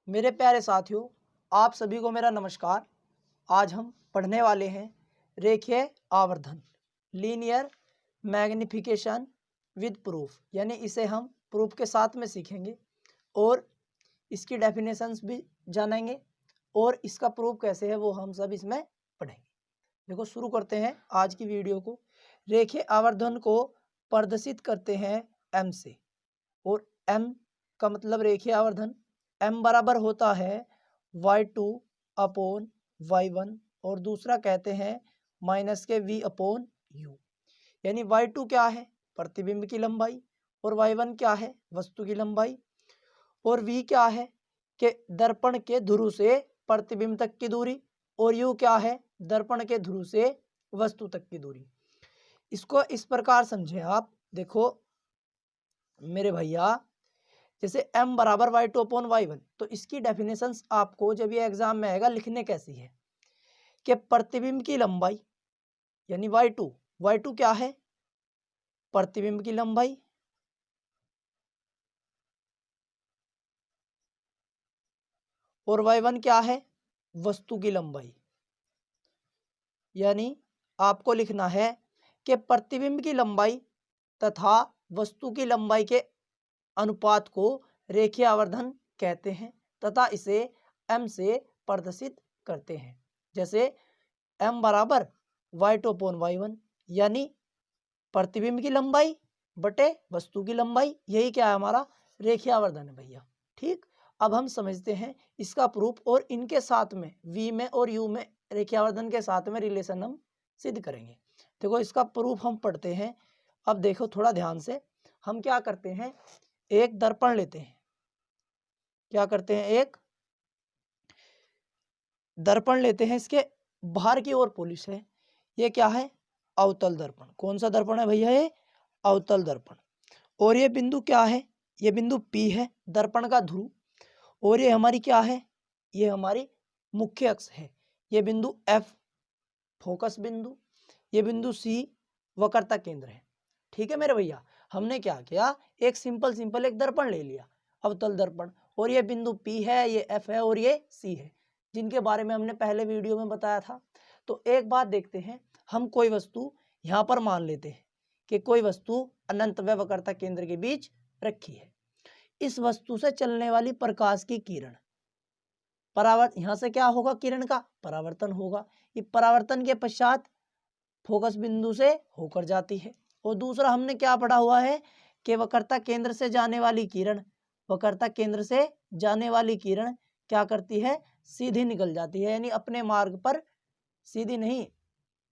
मेरे प्यारे साथियों, आप सभी को मेरा नमस्कार। आज हम पढ़ने वाले हैं रेखीय आवर्धन, लीनियर मैग्निफिकेशन विद प्रूफ, यानी इसे हम प्रूफ के साथ में सीखेंगे और इसकी डेफिनेशंस भी जानेंगे और इसका प्रूफ कैसे है वो हम सब इसमें पढ़ेंगे। देखो, शुरू करते हैं आज की वीडियो को। रेखीय आवर्धन को प्रदर्शित करते हैं m से, और m का मतलब रेखीय आवर्धन m बराबर होता है y2 अपॉन y1, और दूसरा कहते हैं माइनस के v अपॉन u। यानी y2 क्या है? प्रतिबिंब की लंबाई, और y1 क्या है? वस्तु की लंबाई, और v क्या है? कि दर्पण के ध्रुव से प्रतिबिंब तक की दूरी, और u क्या है? दर्पण के ध्रुव से वस्तु तक की दूरी। इसको इस प्रकार समझे आप। देखो मेरे भैया, जैसे m बराबर y2 अपॉन y1, तो इसकी डेफिनेशंस आपको जब ये एग्जाम में आएगा लिखने कैसी है कि प्रतिबिंब की लंबाई यानी y2 क्या है? प्रतिबिंब की लंबाई, और y1 क्या है? वस्तु की लंबाई। यानी आपको लिखना है कि प्रतिबिंब की लंबाई तथा वस्तु की लंबाई के अनुपात को रेखीय आवर्धन कहते हैं तथा इसे m से प्रदर्शित करते हैं। जैसे m बराबर y2 अपॉन y1, यानी प्रतिबिंब की लंबाई बटे वस्तु की लंबाई, यही क्या है? हमारा रेखीय आवर्धन है भैया। ठीक, अब हम समझते हैं इसका प्रूफ, और इनके साथ में v में और u में रेखीय आवर्धन के साथ में रिलेशन हम सिद्ध करेंगे। देखो, इसका प्रूफ हम पढ़ते हैं। अब देखो थोड़ा ध्यान से, हम क्या करते हैं, एक दर्पण लेते हैं। क्या करते हैं? एक दर्पण लेते हैं, इसके बाहर की ओर पॉलिश है। ये क्या है? अवतल दर्पण। कौन सा दर्पण है भैया? ये अवतल दर्पण। और ये बिंदु क्या है? ये बिंदु P है, दर्पण का ध्रुव। और ये हमारी क्या है? ये हमारी मुख्य अक्ष है। ये बिंदु F फोकस बिंदु, ये बिंदु C वक्रता केंद्र है। ठीक है मेरे भैया, हमने क्या किया, एक सिंपल एक दर्पण ले लिया, अवतल दर्पण, और ये बिंदु P है, ये F है और ये C है, जिनके बारे में हमने पहले वीडियो में बताया था। तो एक बात देखते हैं, हम कोई वस्तु यहाँ पर मान लेते हैं कि कोई वस्तु अनंत व वक्रता केंद्र के बीच रखी है। इस वस्तु से चलने वाली प्रकाश की किरण परावर्तन, यहाँ से क्या होगा? किरण का परावर्तन होगा। ये परावर्तन के पश्चात फोकस बिंदु से होकर जाती है। और दूसरा हमने क्या पढ़ा हुआ है कि वक्रता केंद्र से जाने वाली किरण, वक्रता केंद्र से जाने वाली किरण क्या करती है? सीधी निकल जाती है, यानी अपने मार्ग पर, सीधी नहीं,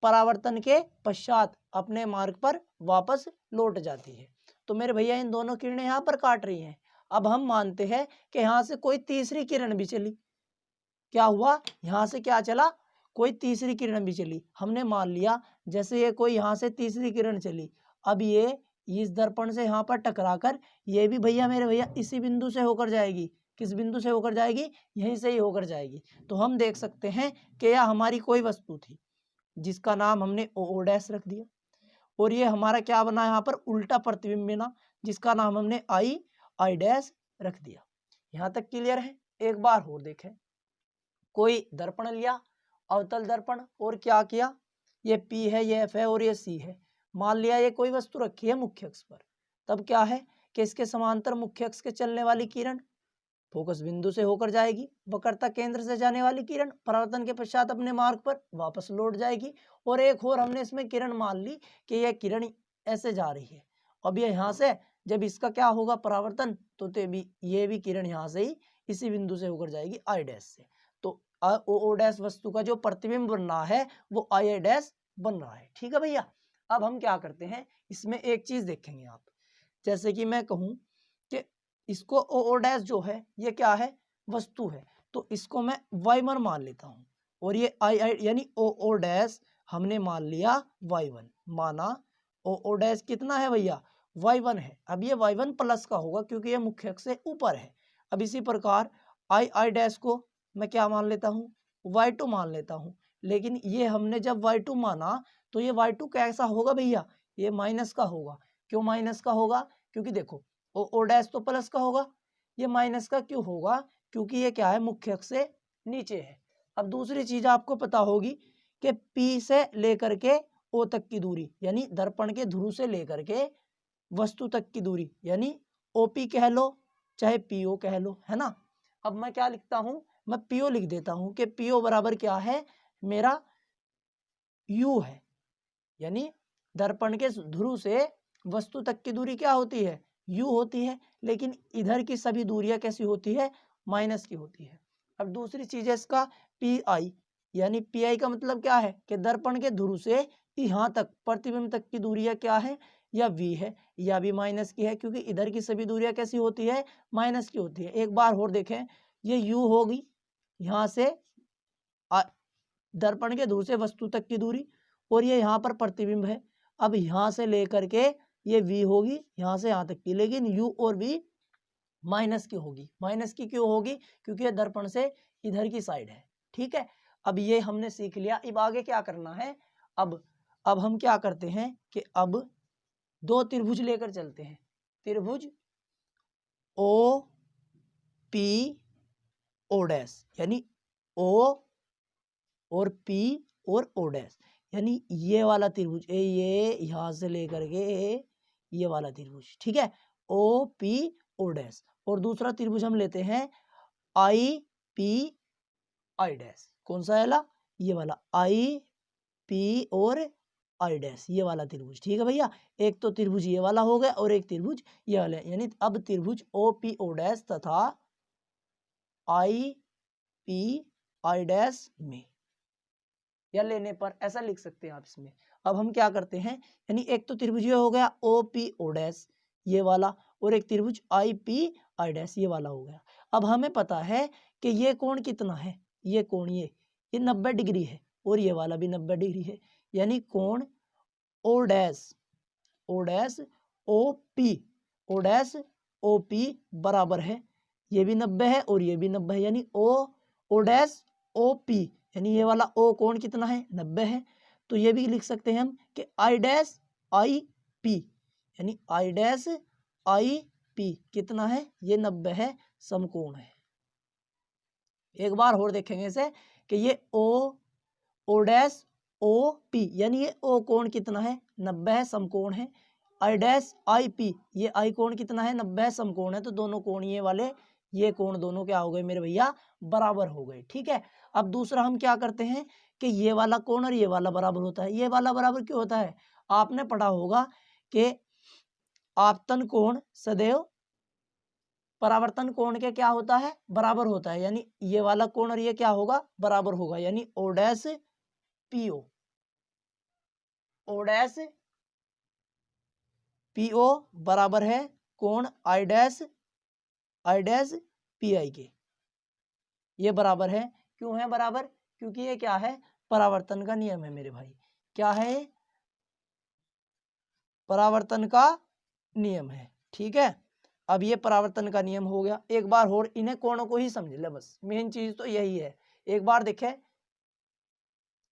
परावर्तन के पश्चात अपने मार्ग पर वापस लौट जाती है। तो मेरे भैया, इन दोनों किरणें यहाँ पर काट रही हैं। अब हम मानते हैं कि यहाँ से कोई तीसरी किरण भी चली। क्या हुआ? यहाँ से क्या चला? कोई तीसरी किरण भी चली। हमने मान लिया जैसे ये कोई यहाँ से तीसरी किरण चली, अब ये इस दर्पण से यहाँ पर टकराकर ये भी भैया, मेरे भैया, इसी बिंदु से होकर जाएगी। किस बिंदु से होकर जाएगी? यहीं से ही होकर जाएगी। तो हम देख सकते हैं कि यह हमारी कोई वस्तु थी जिसका नाम हमने ओ डैश रख दिया, और ये हमारा क्या बना यहाँ पर? उल्टा प्रतिबिंब बना, जिसका नाम हमने आई डैश रख दिया। यहाँ तक क्लियर है? एक बार और देखें, कोई दर्पण लिया, अवतल दर्पण, और क्या किया? ये P है, ये F है और ये C है। मान लिया ये कोई वस्तु रखी है मुख्य अक्ष पर, तब क्या है कि इसके समांतर मुख्य अक्ष के चलने वाली किरण फोकस बिंदु से होकर जाएगी, वक्रता केंद्र से जाने वाली किरण परावर्तन के पश्चात अपने मार्ग पर वापस लौट जाएगी। और एक और हमने इसमें किरण मान ली कि यह किरण ऐसे जा रही है। अब ये यहाँ से जब इसका क्या होगा? परावर्तन, तो ये भी किरण यहाँ से ही इसी बिंदु से होकर जाएगी आई डैश से। तो ओ डैश वस्तु का जो प्रतिबिंब बन रहा है वो आई डैश बन रहा है। ठीक है भैया, अब हम क्या करते हैं, इसमें एक चीज देखेंगे आप। जैसे कि मैं कहूं कि इसको ओ डैश जो है ये क्या है? वस्तु है, तो इसको मैं y1 मान लेता हूं, और ये आई यानी ओ डैश हमने मान लिया y1, माना ओ डैश कितना है भैया? y1 है। अब ये y1 प्लस का होगा क्योंकि ये मुख्य अक्ष से ऊपर है। अब इसी प्रकार आई डैश को मैं क्या मान लेता हूँ? y2 मान लेता हूँ। लेकिन ये हमने जब y2 माना तो ये y2 कैसा होगा भैया? ये माइनस का होगा। क्यों माइनस का होगा? क्योंकि देखो ओ डैश तो प्लस का होगा, ये माइनस का क्यों होगा? क्योंकि ये क्या है, मुख्य अक्ष से नीचे है। अब दूसरी चीज आपको पता होगी कि P से लेकर के O तक की दूरी, यानी दर्पण के ध्रुव से लेकर के वस्तु तक की दूरी, यानी OP कह लो चाहे PO कह लो, है ना। अब मैं क्या लिखता हूं, मैं PO लिख देता हूं कि PO बराबर क्या है, मेरा U है, यानी दर्पण के ध्रुव से वस्तु तक की दूरी क्या होती है, U होती है। लेकिन इधर की सभी दूरियां कैसी होती है, माइनस की होती है। अब दूसरी चीज है इसका PI, यानी PI का मतलब क्या है कि दर्पण के ध्रुव से यहाँ तक प्रतिबिंब तक की दूरियां क्या है, या V है, या भी माइनस की है, क्योंकि इधर की सभी दूरियां कैसी होती है, माइनस की होती है। एक बार और देखें, ये U होगी यहाँ से दर्पण के ध्रुव से वस्तु तक की दूरी, और ये यहाँ पर प्रतिबिंब है। अब यहाँ से लेकर के ये V होगी यहाँ से यहाँ तक की, लेकिन U और V माइनस की होगी। माइनस की क्यों होगी, क्योंकि ये दर्पण से इधर की साइड है। ठीक है, अब ये हमने सीख लिया। अब आगे क्या करना है, अब हम क्या करते हैं कि अब दो त्रिभुज लेकर चलते हैं। त्रिभुज O P O डैश, यानी O और P और O डैश, यानी ये वाला त्रिभुज, ये यहाँ से लेकर के ये वाला त्रिभुज। ठीक है, O P O डैश। और दूसरा त्रिभुज हम लेते हैं I P I डैश। कौन सा वाला, ये वाला I P और I डैश, ये वाला त्रिभुज। ठीक है भैया, एक तो त्रिभुज ये वाला हो गया और एक त्रिभुज ये वाला, यानी अब त्रिभुज O P O डैश तथा I P I डैश में, या लेने पर ऐसा लिख सकते हैं आप इसमें। अब हम क्या करते हैं, यानी एक तो त्रिभुज ये हो गया OPO डैश ये वाला, और एक त्रिभुज IPI डैश ये वाला हो गया। अब हमें पता है कि ये कोण कितना है, ये कोण ये 90 डिग्री है, और ये वाला भी 90 डिग्री है, यानी कोण O डैश OP बराबर है, ये भी 90 है और ये भी 90 है, यानी O डैश OP, यानी ये वाला O कोण कितना है, 90 है। तो ये भी लिख सकते हैं हम कि I डैश IP, यानी I डैश IP कितना है, ये 90 है, समकोण है। एक बार और देखेंगे इसे कि ये O डैश OP, यानी ये O कोण कितना है, 90 है, समकोण है। I डैश IP, ये I कोण कितना है, 90 है, समकोण है। तो दोनों कोण ये वाले, ये कोण दोनों क्या हो गए मेरे भैया, बराबर हो गए। ठीक है, अब दूसरा हम क्या करते हैं कि ये वाला कोण और ये वाला बराबर होता है। ये वाला बराबर क्यों होता है, आपने पढ़ा होगा कि आपतन कोण सदैव परावर्तन कोण के क्या होता है, बराबर होता है। यानी ये वाला कोण और ये क्या होगा, बराबर होगा, यानी O dash PO, O dash PO बराबर है कोण I डैश PI के। ये बराबर है, क्यों है बराबर, क्योंकि ये क्या है, परावर्तन का नियम है मेरे भाई। क्या है, परावर्तन का नियम है। ठीक है, अब ये परावर्तन का नियम हो गया। एक बार और इन्हें कोणों को ही समझ ले, बस मेन चीज तो यही है। एक बार देखें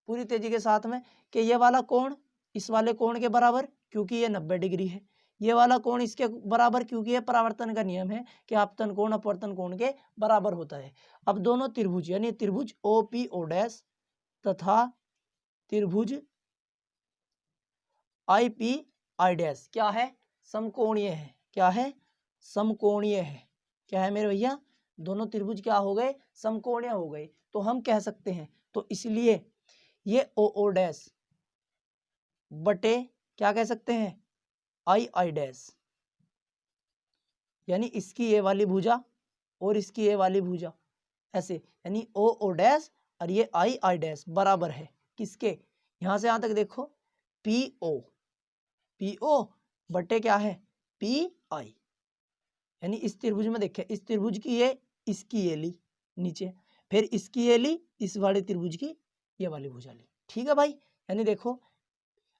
पूरी तेजी के साथ में कि ये वाला कोण इस वाले कोण के बराबर, क्योंकि ये 90 डिग्री है। ये वाला कोण इसके बराबर, क्योंकि ये परावर्तन का नियम है कि आपतन कोण अपवर्तन कोण के बराबर होता है। अब दोनों त्रिभुज, यानी त्रिभुज OPO डैश तथा त्रिभुज IPI डैश क्या है, समकोणीय है। क्या है, समकोणीय है। क्या है मेरे भैया, दोनों त्रिभुज क्या हो गए, समकोणीय हो गए। तो हम कह सकते हैं, तो इसलिए ये OO डैश बटे क्या कह सकते हैं, II डैश, यानी इसकी ये वाली भुजा और इसकी ये वाली भुजा ऐसे, यानी OO डैश और ये II डैश बराबर है किसके, यहां से यहां तक देखो PO बटे क्या है, PI। यानी इस त्रिभुज में देखे, इस त्रिभुज की ये, इसकी ये ली नीचे, फिर इसकी ये ली, इस वाले त्रिभुज की ये वाली भुजा ली। ठीक है भाई, यानी देखो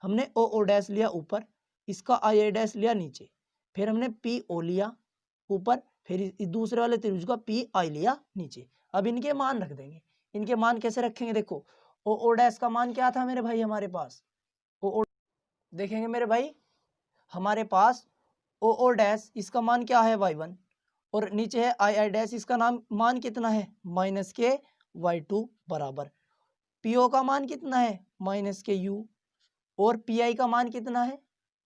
हमने OO डैश लिया ऊपर, इसका II डैश लिया नीचे, फिर हमने PO लिया ऊपर, फिर इस दूसरे वाले त्रिभुज का PI लिया नीचे। अब इनके मान रख देंगे। इनके मान कैसे रखेंगे, देखो OO डैश का मान क्या था मेरे भाई, हमारे पास OO देखेंगे मेरे भाई, हमारे पास OO डैश इसका मान क्या है y1, और नीचे है आई आई डैश, इसका नाम मान कितना है -k/y2 बराबर पीओ का मान कितना है -ku और पी का मान कितना है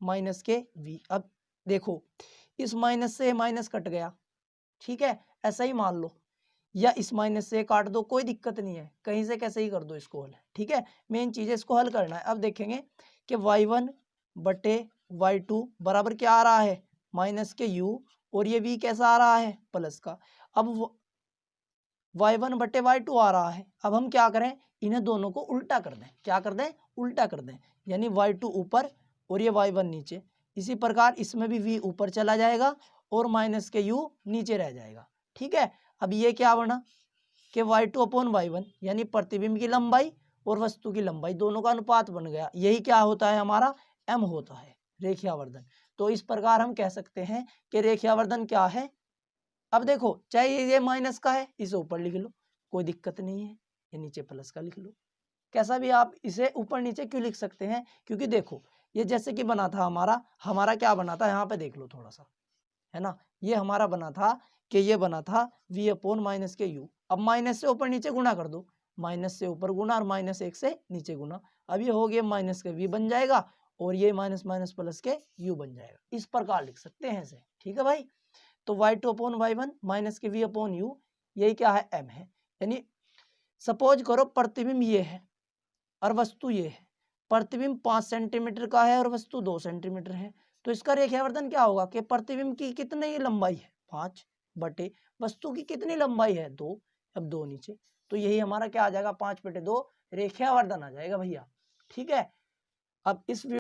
-kv। अब देखो इस माइनस से माइनस कट गया, ठीक है, ऐसा ही मान लो, या इस माइनस से काट दो, कोई दिक्कत नहीं है, कहीं से कैसे ही कर दो इसको हल, ठीक है। मेन चीज है इसको हल करना है। अब देखेंगे कि y1/y2 बराबर क्या आ रहा है -ku और ये v कैसा आ रहा है प्लस का। अब y1/y2 आ रहा है। अब हम क्या करें, इन्हें दोनों को उल्टा कर दें। क्या कर दें, उल्टा कर दें, यानी y2 ऊपर और ये y1 नीचे। इसी प्रकार इसमें भी v ऊपर चला जाएगा और -ku नीचे रह जाएगा, ठीक है। अब ये क्या बना कि y2/y1 यानी प्रतिबिंब की लंबाई और वस्तु की लंबाई दोनों का अनुपात बन गया। यही क्या होता है हमारा m होता है, रेखीयावर्धन। तो इस प्रकार हम कह सकते हैं कि रेखीयावर्धन क्या है। अब देखो चाहे ये माइनस का है, इसे ऊपर लिख लो, कोई दिक्कत नहीं है, ये नीचे प्लस का लिख लो, कैसा भी आप इसे ऊपर नीचे क्यों लिख सकते हैं, क्योंकि देखो ये जैसे कि बना था हमारा क्या बना था, यहाँ पे देख लो थोड़ा सा, है ना, ये हमारा बना था कि ये बना था v/-ku। अब माइनस से ऊपर नीचे गुणा कर दो, माइनस से ऊपर गुणा और -1 से नीचे गुणा। अब ये हो गया -v बन जाएगा और ये माइनस माइनस प्लस के u बन जाएगा। इस प्रकार लिख सकते हैं इसे, ठीक है भाई। तो y2/y1 -v/u यही क्या है m है। यानी सपोज करो प्रतिबिंब ये है और वस्तु ये है, प्रतिबिंब 5 सेंटीमीटर का है और वस्तु 2 सेंटीमीटर है, तो इसका रेखीयावर्धन क्या होगा कि प्रतिबिंब की कितनी लंबाई है 5 बटे वस्तु की कितनी लंबाई है 2, अब 2 नीचे, तो यही हमारा क्या आ जाएगा 5/2 रेखीयावर्धन आ जाएगा भैया, ठीक है। अब इस